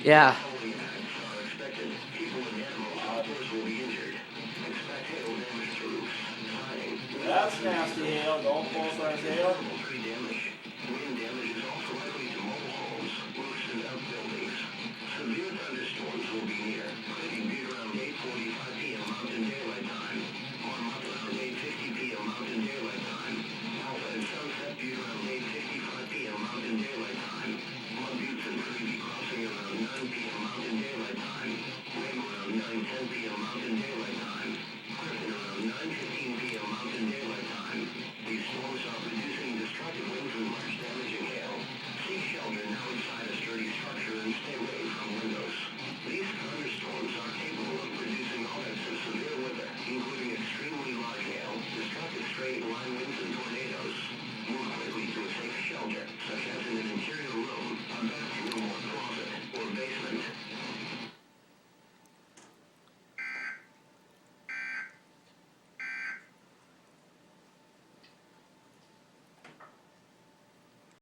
Yeah. That's nasty hail. Don't full-size hail. Severe thunderstorms will be near. Could be around 8:45 p.m. Mountain Daylight Time. Or around 8:50 p.m. Mountain Daylight Time. Alpha and sunset be around 8:55 p.m. Mountain Daylight Time. Mount Butson could be crossing around 9 p.m. Mountain Daylight Time. Wave around 9:10 p.m. Mountain Daylight Time. Griffin around 9:15 p.m.